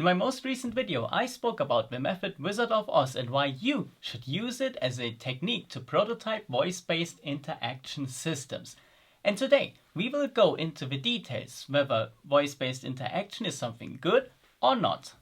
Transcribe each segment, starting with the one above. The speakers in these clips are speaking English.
In my most recent video, I spoke about the method Wizard of Oz and why you should use it as a technique to prototype voice-based interaction systems. And today, we will go into the details whether voice-based interaction is something good or not.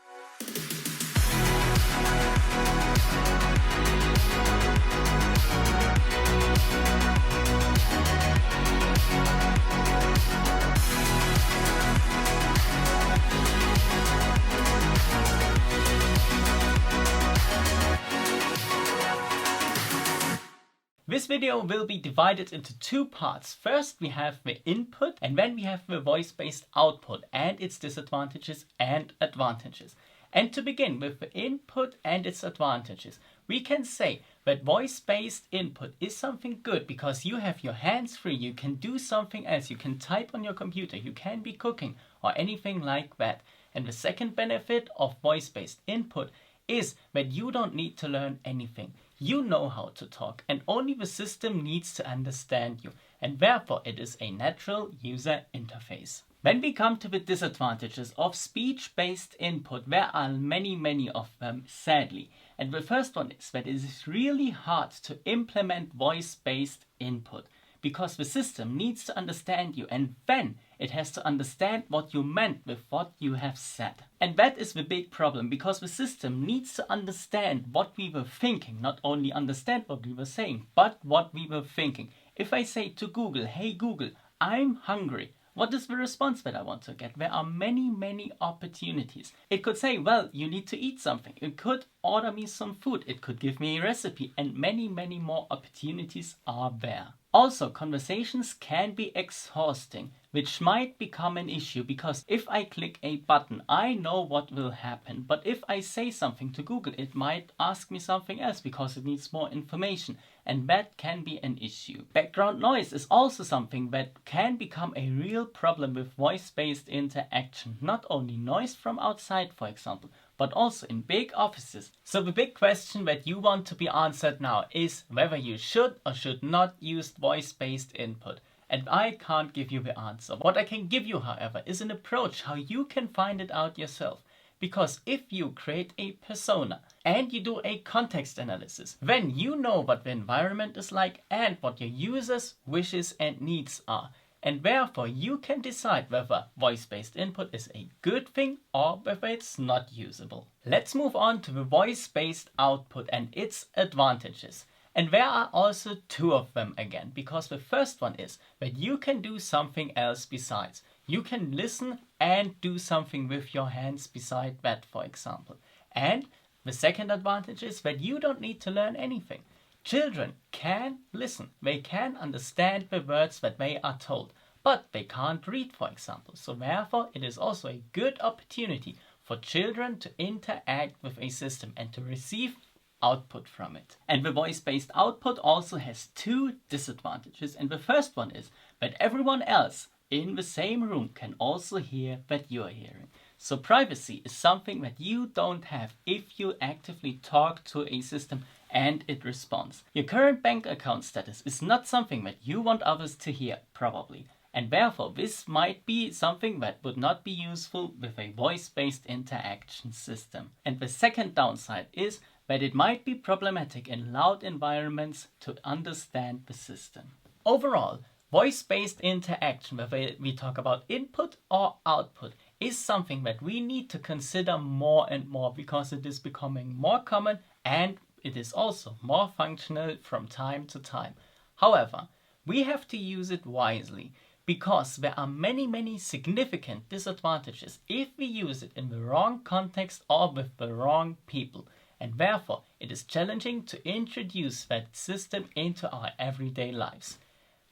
This video will be divided into two parts. First, we have the input and then we have the voice-based output and its disadvantages and advantages. And to begin with the input and its advantages, we can say that voice-based input is something good because you have your hands free, you can do something else, you can type on your computer, you can be cooking or anything like that. And the second benefit of voice-based input is that you don't need to learn anything. You know how to talk and only the system needs to understand you, and therefore it is a natural user interface. When we come to the disadvantages of speech-based input, there are many of them, sadly. And the first one is that it is really hard to implement voice-based input because the system needs to understand you and then it has to understand what you meant with what you have said. And that is the big problem because the system needs to understand what we were thinking, not only understand what we were saying, but what we were thinking. If I say to Google, hey Google, I'm hungry, what is the response that I want to get? There are many opportunities. It could say, well, you need to eat something. It could order me some food. It could give me a recipe, and many more opportunities are there. Also, conversations can be exhausting, which might become an issue because if I click a button, I know what will happen. But if I say something to Google, it might ask me something else because it needs more information. And that can be an issue. Background noise is also something that can become a real problem with voice-based interaction. Not only noise from outside, for example, but also in big offices. So the big question that you want to be answered now is whether you should or should not use voice-based input. And I can't give you the answer. What I can give you, however, is an approach how you can find it out yourself. Because if you create a persona and you do a context analysis, then you know what the environment is like and what your users' wishes and needs are. And therefore you can decide whether voice-based input is a good thing or whether it's not usable. Let's move on to the voice-based output and its advantages. And there are also two of them again, because the first one is that you can do something else besides. You can listen and do something with your hands beside that, for example. And the second advantage is that you don't need to learn anything. Children can listen. They can understand the words that they are told, but they can't read, for example. So therefore, it is also a good opportunity for children to interact with a system and to receive output from it. And the voice-based output also has two disadvantages. And the first one is that everyone else in the same room can also hear that you are hearing. So privacy is something that you don't have if you actively talk to a system and it responds. Your current bank account status is not something that you want others to hear, probably. And therefore, this might be something that would not be useful with a voice-based interaction system. And the second downside is that it might be problematic in loud environments to understand the system. Overall, voice-based interaction, whether we talk about input or output, is something that we need to consider more and more because it is becoming more common and it is also more functional from time to time. However, we have to use it wisely because there are many significant disadvantages if we use it in the wrong context or with the wrong people. And therefore, it is challenging to introduce that system into our everyday lives.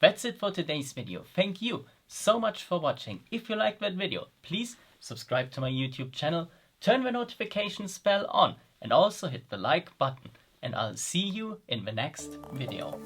That's it for today's video. Thank you so much for watching. If you liked that video, please subscribe to my YouTube channel, turn the notifications bell on, and also hit the like button. And I'll see you in the next video.